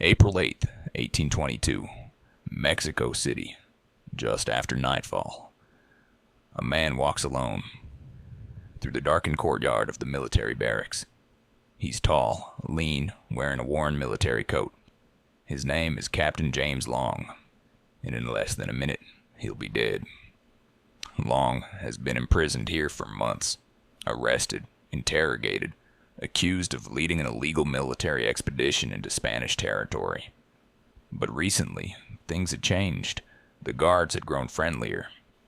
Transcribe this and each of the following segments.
April 8th, 1822, Mexico City, just after nightfall. A man walks alone through the darkened courtyard of the military barracks. He's tall, lean, wearing a worn military coat. His name is Captain James Long, and in less than a minute, he'll be dead. Long has been imprisoned here for months, arrested, interrogated, accused of leading an illegal military expedition into Spanish territory. But recently, things had changed. The guards had grown friendlier.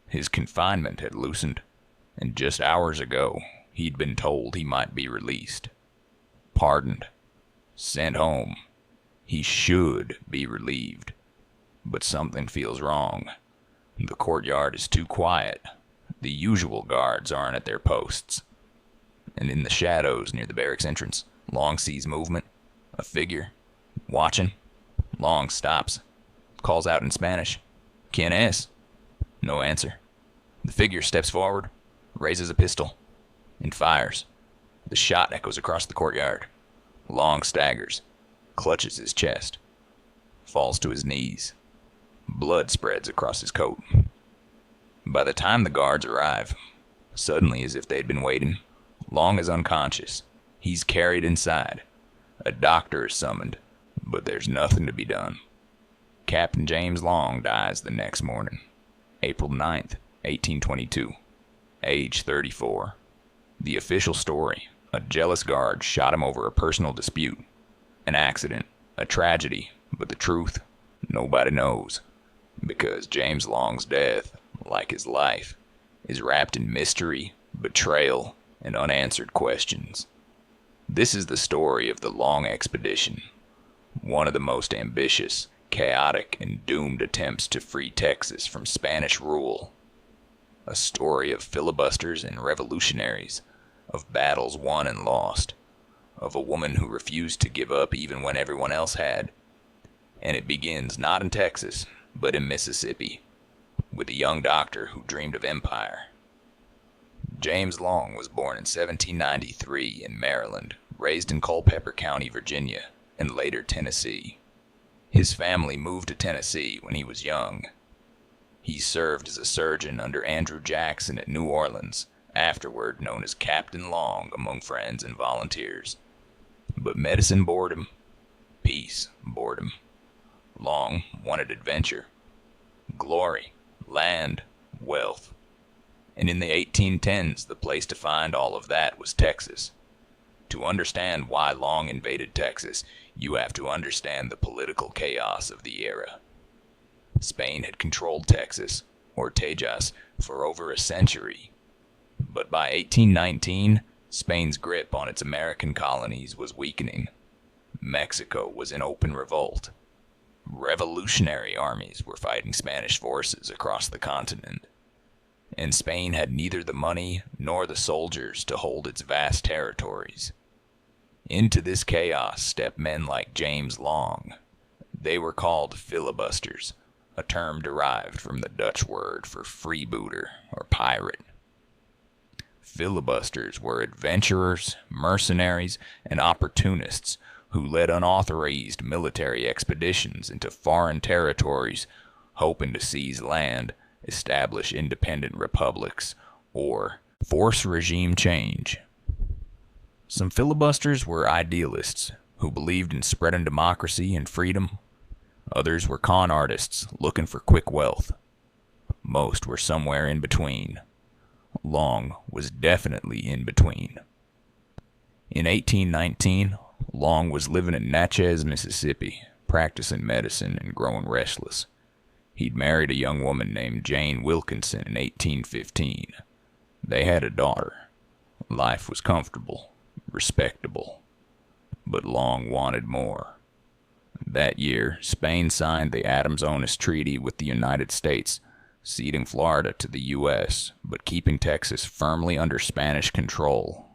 His confinement had loosened, and just hours ago, he'd been told he might be released. Pardoned. Sent home. He should be relieved. But something feels wrong. The courtyard is too quiet. The usual guards aren't at their posts. And in the shadows near the barracks entrance, Long sees movement. A figure. Watching. Long stops. Calls out in Spanish. ¿Quién es? No answer. The figure steps forward, raises a pistol, and fires. The shot echoes across the courtyard. Long staggers, clutches his chest, falls to his knees. Blood spreads across his coat. By the time the guards arrive, suddenly as if they'd been waiting, Long is unconscious. He's carried inside. A doctor is summoned, but there's nothing to be done. Captain James Long dies the next morning, April 9th, 1822, age 34. The official story: a jealous guard shot him over a personal dispute. An accident, a tragedy, but the truth, nobody knows. Because James Long's death, like his life, is wrapped in mystery, betrayal, and unanswered questions. This is the story of the Long Expedition, one of the most ambitious, chaotic, and doomed attempts to free Texas from Spanish rule. A story of filibusters and revolutionaries, of battles won and lost, of a woman who refused to give up even when everyone else had. And it begins not in Texas, but in Mississippi, with a young doctor who dreamed of empire. James Long was born in 1793 in Maryland, raised in Culpeper County, Virginia, and later Tennessee. His family moved to Tennessee when he was young. He served as a surgeon under Andrew Jackson at New Orleans, afterward known as Captain Long among friends and volunteers. But medicine bored him. Peace bored him. Long wanted adventure, glory, land, wealth. And in the 1810s, the place to find all of that was Texas. To understand why Long invaded Texas, you have to understand the political chaos of the era. Spain had controlled Texas, or Tejas, for over a century. But by 1819, Spain's grip on its American colonies was weakening. Mexico was in open revolt. Revolutionary armies were fighting Spanish forces across the continent. And Spain had neither the money nor the soldiers to hold its vast territories. Into this chaos stepped men like James Long. They were called filibusters, a term derived from the Dutch word for freebooter or pirate. Filibusters were adventurers, mercenaries, and opportunists who led unauthorized military expeditions into foreign territories, hoping to seize land, establish independent republics, or force regime change. Some filibusters were idealists who believed in spreading democracy and freedom. Others were con artists looking for quick wealth. Most were somewhere in between. Long was definitely in between. In 1819, Long was living in Natchez, Mississippi, practicing medicine and growing restless. He'd married a young woman named Jane Wilkinson in 1815. They had a daughter. Life was comfortable, respectable. But Long wanted more. That year, Spain signed the Adams-Onis Treaty with the United States, ceding Florida to the U.S., but keeping Texas firmly under Spanish control.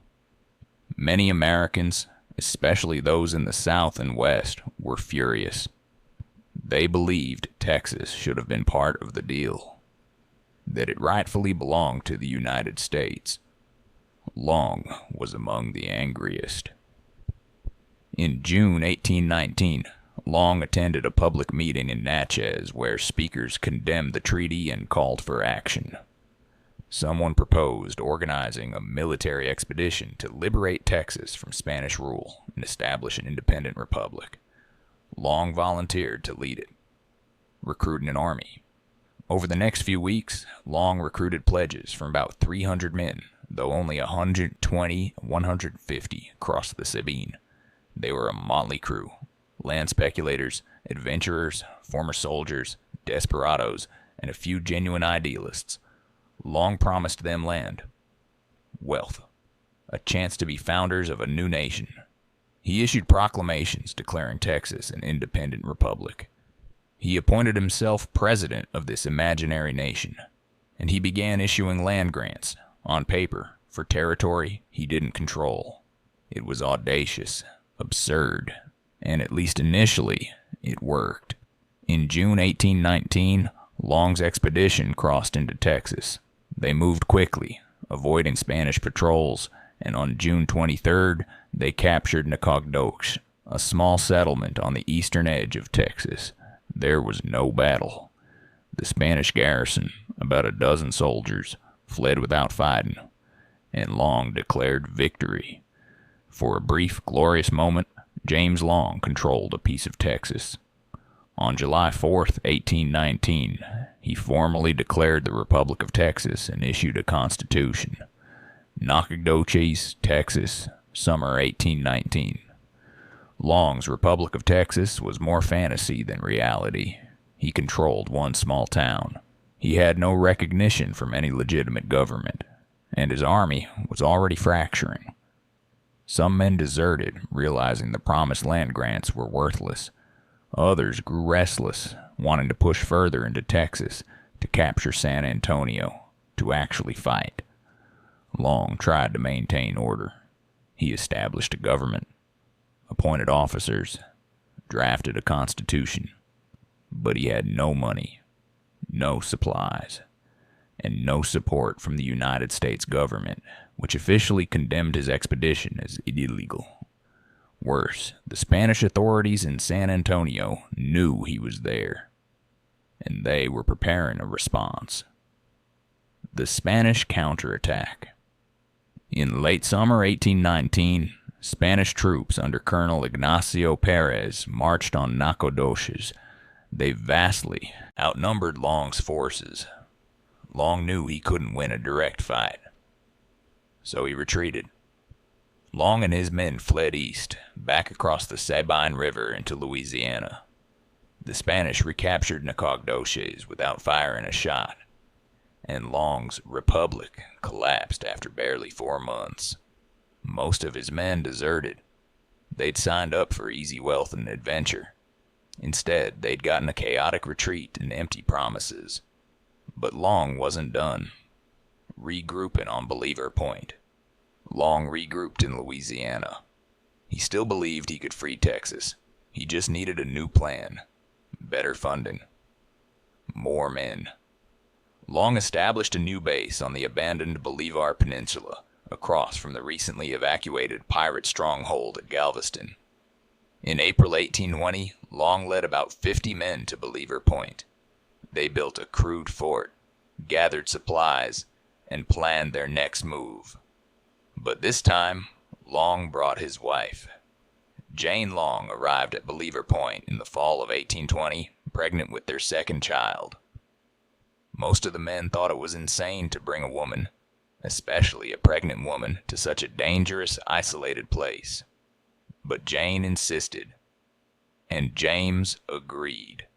Many Americans, especially those in the South and West, were furious. They believed Texas should have been part of the deal, that it rightfully belonged to the United States. Long was among the angriest. In June 1819, Long attended a public meeting in Natchez where speakers condemned the treaty and called for action. Someone proposed organizing a military expedition to liberate Texas from Spanish rule and establish an independent republic. Long volunteered to lead it, recruiting an army. Over the next few weeks, Long recruited pledges from about 300 men, though only 150 crossed the Sabine. They were a motley crew: land speculators, adventurers, former soldiers, desperados, and a few genuine idealists. Long promised them land, wealth, a chance to be founders of a new nation. He issued proclamations declaring Texas an independent republic. He appointed himself president of this imaginary nation, and he began issuing land grants, on paper, for territory he didn't control. It was audacious, absurd, and at least initially, it worked. In June 1819, Long's expedition crossed into Texas. They moved quickly, avoiding Spanish patrols, and on June 23rd, they captured Nacogdoches, a small settlement on the eastern edge of Texas. There was no battle. The Spanish garrison, about a dozen soldiers, fled without fighting, and Long declared victory. For a brief, glorious moment, James Long controlled a piece of Texas. On July 4th, 1819, he formally declared the Republic of Texas and issued a constitution. Nacogdoches, Texas, summer 1819. Long's Republic of Texas was more fantasy than reality. He controlled one small town. He had no recognition from any legitimate government, and his army was already fracturing. Some men deserted, realizing the promised land grants were worthless. Others grew restless, wanting to push further into Texas to capture San Antonio, to actually fight. Long tried to maintain order. He established a government, appointed officers, drafted a constitution, but he had no money, no supplies, and no support from the United States government, which officially condemned his expedition as illegal. Worse, the Spanish authorities in San Antonio knew he was there, and they were preparing a response. The Spanish counterattack. In late summer 1819, Spanish troops under Colonel Ignacio Perez marched on Nacogdoches. They vastly outnumbered Long's forces. Long knew he couldn't win a direct fight, so he retreated. Long and his men fled east, back across the Sabine River into Louisiana. The Spanish recaptured Nacogdoches without firing a shot, and Long's republic collapsed after barely 4 months. Most of his men deserted. They'd signed up for easy wealth and adventure. Instead, they'd gotten a chaotic retreat and empty promises. But Long wasn't done. Regrouping on Bolivar Point. Long regrouped in Louisiana. He still believed he could free Texas. He just needed a new plan. Better funding. More men. Long established a new base on the abandoned Bolivar Peninsula, across from the recently evacuated pirate stronghold at Galveston. In April 1820, Long led about 50 men to Bolivar Point. They built a crude fort, gathered supplies, and planned their next move. But this time, Long brought his wife. Jane Long arrived at Bolivar Point in the fall of 1820, pregnant with their second child. Most of the men thought it was insane to bring a woman, especially a pregnant woman, to such a dangerous, isolated place. But Jane insisted, and James agreed.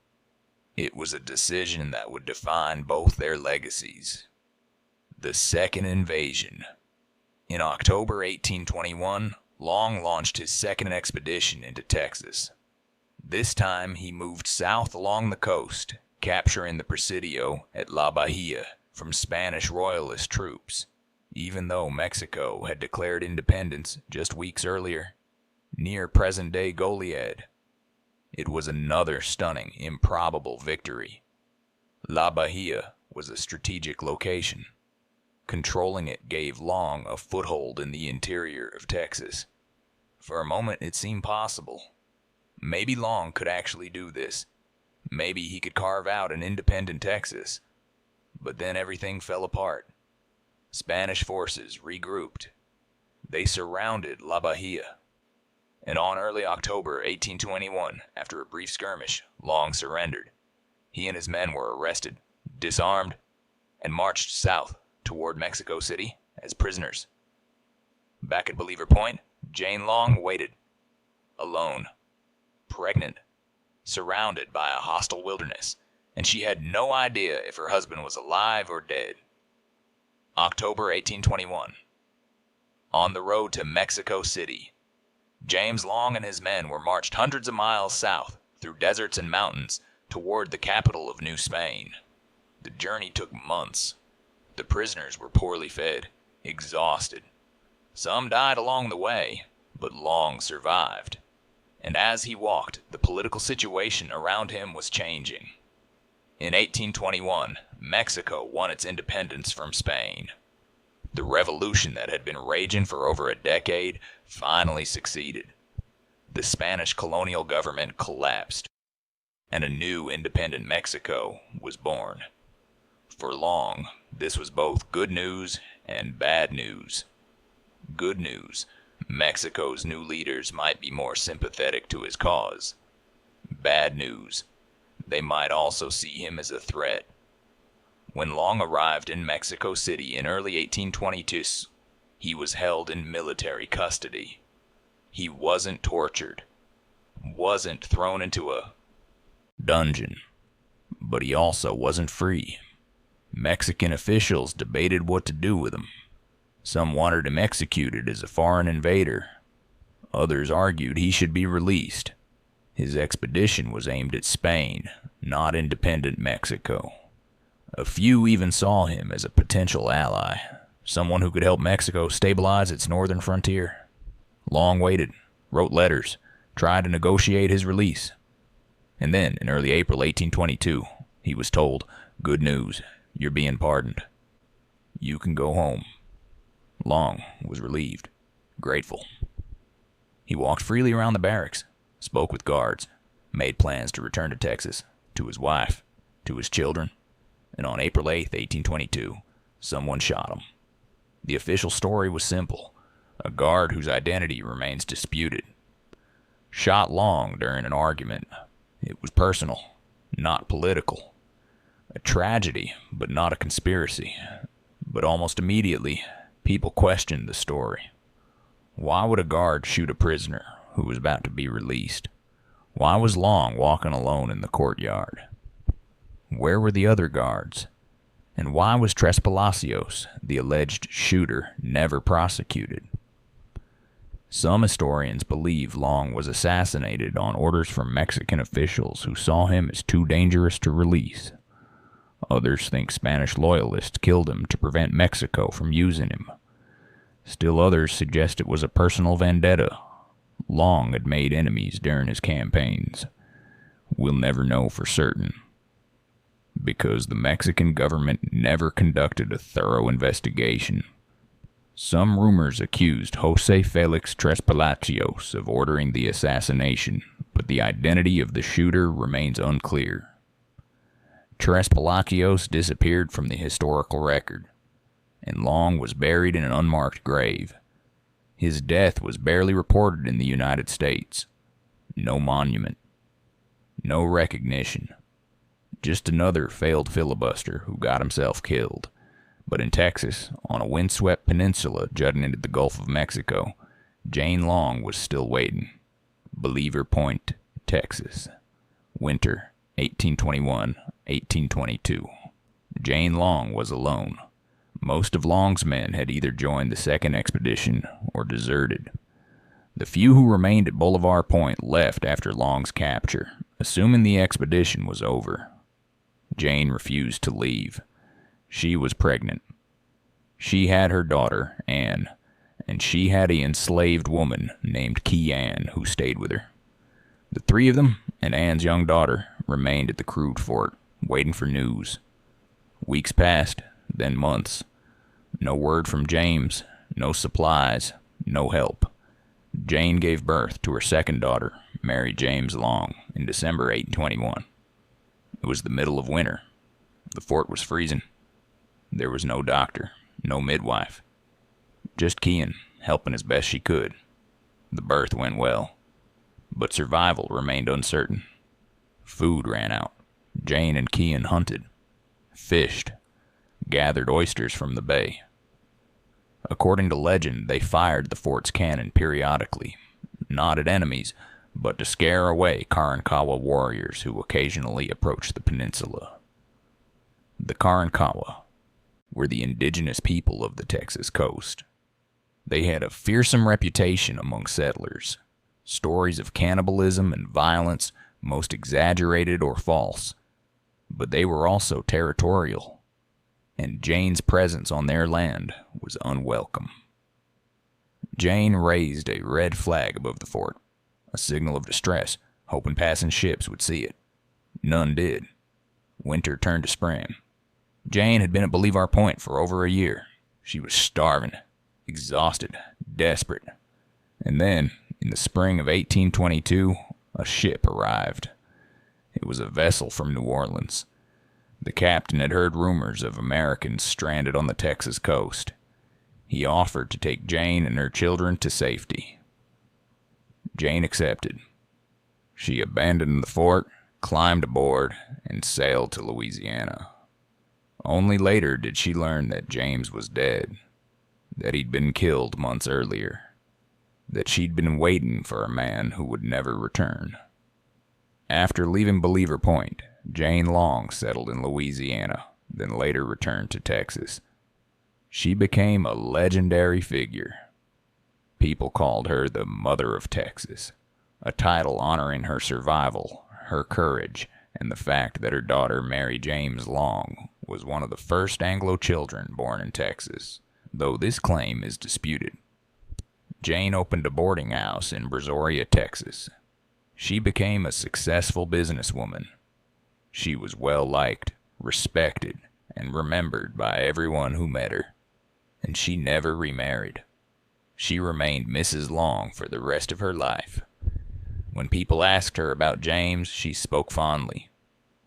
It was a decision that would define both their legacies. The Second Invasion. In October 1821, Long launched his second expedition into Texas. This time he moved south along the coast, capturing the Presidio at La Bahia from Spanish royalist troops, even though Mexico had declared independence just weeks earlier, near present-day Goliad. It was another stunning, improbable victory. La Bahia was a strategic location. Controlling it gave Long a foothold in the interior of Texas. For a moment it seemed possible, Maybe Long could actually do this. Maybe he could carve out an independent Texas. But then everything fell apart. Spanish forces regrouped. They surrounded La Bahia. And on early October 1821, after a brief skirmish, Long surrendered. He and his men were arrested, disarmed, and marched south toward Mexico City as prisoners. Back at Bolivar Point, Jane Long waited, alone, pregnant, surrounded by a hostile wilderness, and she had no idea if her husband was alive or dead. October 1821. On the road to Mexico City, James Long and his men were marched hundreds of miles south through deserts and mountains toward the capital of New Spain. The journey took months. The prisoners were poorly fed, exhausted. Some died along the way, but Long survived. And as he walked, the political situation around him was changing. In 1821, Mexico won its independence from Spain. The revolution that had been raging for over a decade finally succeeded. The Spanish colonial government collapsed, and a new independent Mexico was born. For Long, this was both good news and bad news. Good news, Mexico's new leaders might be more sympathetic to his cause. Bad news, they might also see him as a threat. When Long arrived in Mexico City in early 1822, he was held in military custody. He wasn't tortured, wasn't thrown into a dungeon, but he also wasn't free. Mexican officials debated what to do with him. Some wanted him executed as a foreign invader. Others argued he should be released. His expedition was aimed at Spain, not independent Mexico. A few even saw him as a potential ally, someone who could help Mexico stabilize its northern frontier. Long waited, wrote letters, tried to negotiate his release. And then, in early April 1822, he was told, "Good news, you're being pardoned. You can go home." Long was relieved, grateful. He walked freely around the barracks, spoke with guards, made plans to return to Texas, to his wife, to his children, and on April 8, 1822, someone shot him. The official story was simple: a guard whose identity remains disputed shot Long during an argument. It was personal, not political. A tragedy, but not a conspiracy. But almost immediately, people questioned the story. Why would a guard shoot a prisoner who was about to be released? Why was Long walking alone in the courtyard? Where were the other guards? And why was Tres Palacios, the alleged shooter, never prosecuted? Some historians believe Long was assassinated on orders from Mexican officials who saw him as too dangerous to release. Others think Spanish loyalists killed him to prevent Mexico from using him. Still others suggest it was a personal vendetta. Long had made enemies during his campaigns. We'll never know for certain, because the Mexican government never conducted a thorough investigation. Some rumors accused Jose Felix Tres Palacios of ordering the assassination, but the identity of the shooter remains unclear. Tres Palacios disappeared from the historical record, and Long was buried in an unmarked grave. His death was barely reported in the United States. No monument, no recognition. Just another failed filibuster who got himself killed. But in Texas, on a windswept peninsula jutting into the Gulf of Mexico, Jane Long was still waiting. Bolivar Point, Texas. Winter, 1821-1822. Jane Long was alone. Most of Long's men had either joined the second expedition or deserted. The few who remained at Bolivar Point left after Long's capture, assuming the expedition was over. Jane refused to leave. She was pregnant. She had her daughter, Anne, and she had an enslaved woman named Key Ann who stayed with her. The three of them, and Anne's young daughter, remained at the crude fort, waiting for news. Weeks passed, then months. No word from James, no supplies, no help. Jane gave birth to her second daughter, Mary James Long in December 1821. It was the middle of winter. The fort was freezing. There was no doctor, no midwife. Just Kean, helping as best she could. The birth went well, but survival remained uncertain. Food ran out. Jane and Kean hunted, fished, gathered oysters from the bay. According to legend, they fired the fort's cannon periodically, not at enemies, but to scare away Karankawa warriors who occasionally approached the peninsula. The Karankawa were the indigenous people of the Texas coast. They had a fearsome reputation among settlers. Stories of cannibalism and violence, most exaggerated or false. But they were also territorial, and Jane's presence on their land was unwelcome. Jane raised a red flag above the fort, a signal of distress, hoping passing ships would see it. None did. Winter turned to spring. Jane had been at Bolivar Point for over a year. She was starving, exhausted, desperate. And then, in the spring of 1822, a ship arrived. It was a vessel from New Orleans. The captain had heard rumors of Americans stranded on the Texas coast. He offered to take Jane and her children to safety. Jane accepted. She abandoned the fort, climbed aboard, and sailed to Louisiana. Only later did she learn that James was dead, that he'd been killed months earlier, that she'd been waiting for a man who would never return. After leaving Bolivar Point, Jane Long settled in Louisiana, then later returned to Texas. She became a legendary figure. People called her the Mother of Texas, a title honoring her survival, her courage, and the fact that her daughter Mary James Long was one of the first Anglo children born in Texas, though this claim is disputed. Jane opened a boarding house in Brazoria, Texas. She became a successful businesswoman. She was well-liked, respected, and remembered by everyone who met her. And she never remarried. She remained Mrs. Long for the rest of her life. When people asked her about James, she spoke fondly.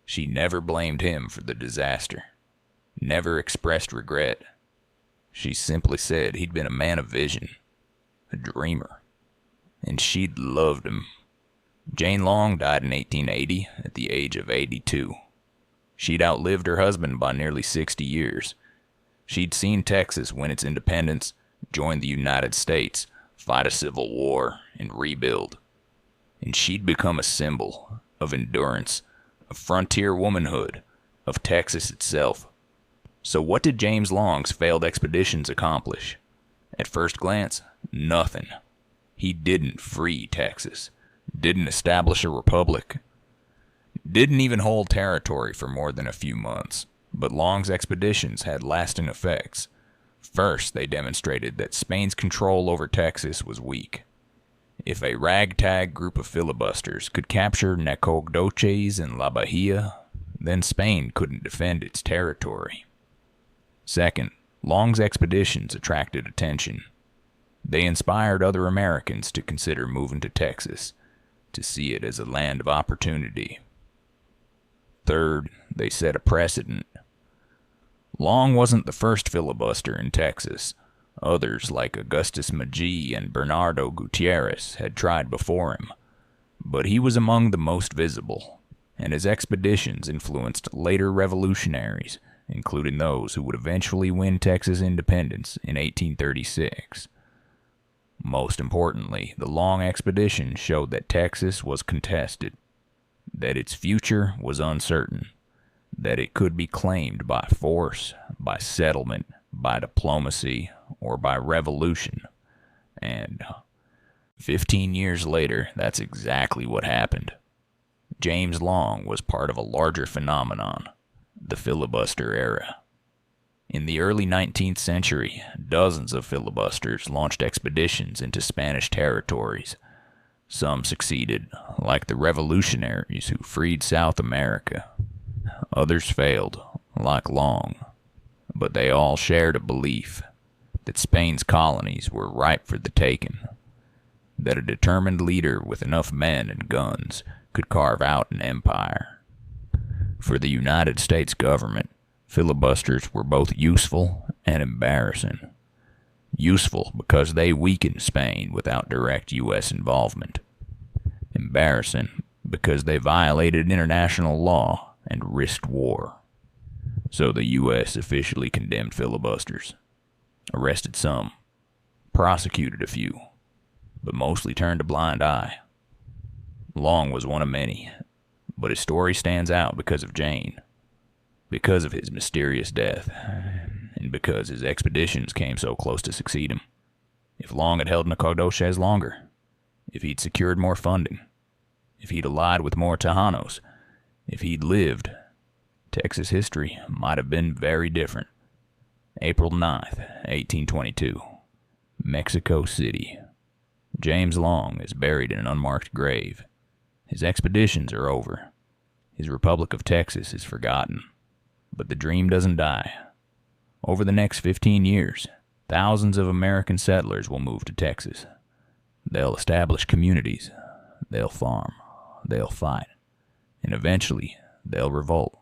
She never blamed him for the disaster, never expressed regret. She simply said he'd been a man of vision, a dreamer, and she'd loved him. Jane Long died in 1880 at the age of 82. She'd outlived her husband by nearly 60 years. She'd seen Texas win its independence, join the United States, fight a civil war, and rebuild. And she'd become a symbol of endurance, of frontier womanhood, of Texas itself. So what did James Long's failed expeditions accomplish? At first glance, nothing. He didn't free Texas, didn't establish a republic, didn't even hold territory for more than a few months. But Long's expeditions had lasting effects. First, they demonstrated that Spain's control over Texas was weak. If a ragtag group of filibusters could capture Nacogdoches and La Bahia, then Spain couldn't defend its territory. Second, Long's expeditions attracted attention. They inspired other Americans to consider moving to Texas, to see it as a land of opportunity. Third, they set a precedent. Long wasn't the first filibuster in Texas. Others, like Augustus Magee and Bernardo Gutierrez, had tried before him. But he was among the most visible, and his expeditions influenced later revolutionaries, including those who would eventually win Texas independence in 1836. Most importantly, the Long expedition showed that Texas was contested, that its future was uncertain, that it could be claimed by force, by settlement, by diplomacy, or by revolution. And 15 years later, that's exactly what happened. James Long was part of a larger phenomenon, the filibuster era. In the early 19th century, dozens of filibusters launched expeditions into Spanish territories. Some succeeded, like the revolutionaries who freed South America. Others failed, like Long. But they all shared a belief that Spain's colonies were ripe for the taking. that a determined leader with enough men and guns could carve out an empire. For the United States government, filibusters were both useful and embarrassing. Useful because they weakened Spain without direct U.S. involvement. Embarrassing because they violated international law and risked war. So the U.S. officially condemned filibusters, arrested some, prosecuted a few, but mostly turned a blind eye. Long was one of many, but his story stands out because of Jane, because of his mysterious death, and because his expeditions came so close to succeed him. If Long had held Nacogdoches longer, if he'd secured more funding, if he'd allied with more Tejanos, if he'd lived, Texas history might have been very different. April 9th, 1822, Mexico City. James Long is buried in an unmarked grave. His expeditions are over. His Republic of Texas is forgotten. But the dream doesn't die. Over the next 15 years, thousands of American settlers will move to Texas. They'll establish communities. They'll farm. They'll fight. And eventually, they'll revolt.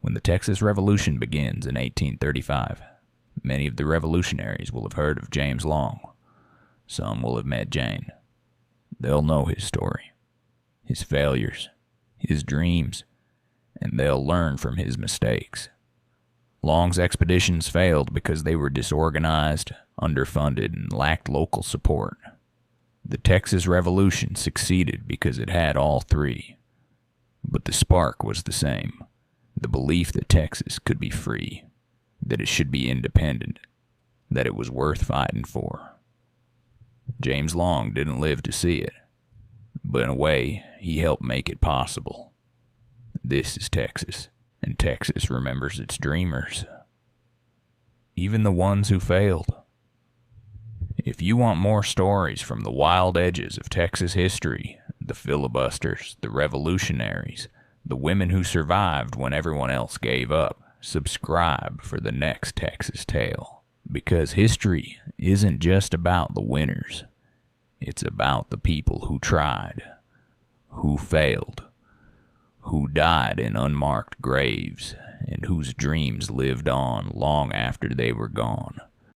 When the Texas Revolution begins in 1835, many of the revolutionaries will have heard of James Long. Some will have met Jane. They'll know his story, his failures, his dreams, and they'll learn from his mistakes. Long's expeditions failed because they were disorganized, underfunded, and lacked local support. The Texas Revolution succeeded because it had all three. But the spark was the same. The belief that Texas could be free, that it should be independent, that it was worth fighting for. James Long didn't live to see it, but in a way, he helped make it possible. This is Texas, and Texas remembers its dreamers. Even the ones who failed. If you want more stories from the wild edges of Texas history, the filibusters, the revolutionaries, the women who survived when everyone else gave up, subscribe for the next Texas Tale. Because history isn't just about the winners. It's about the people who tried, who failed, who died in unmarked graves, and whose dreams lived on long after they were gone.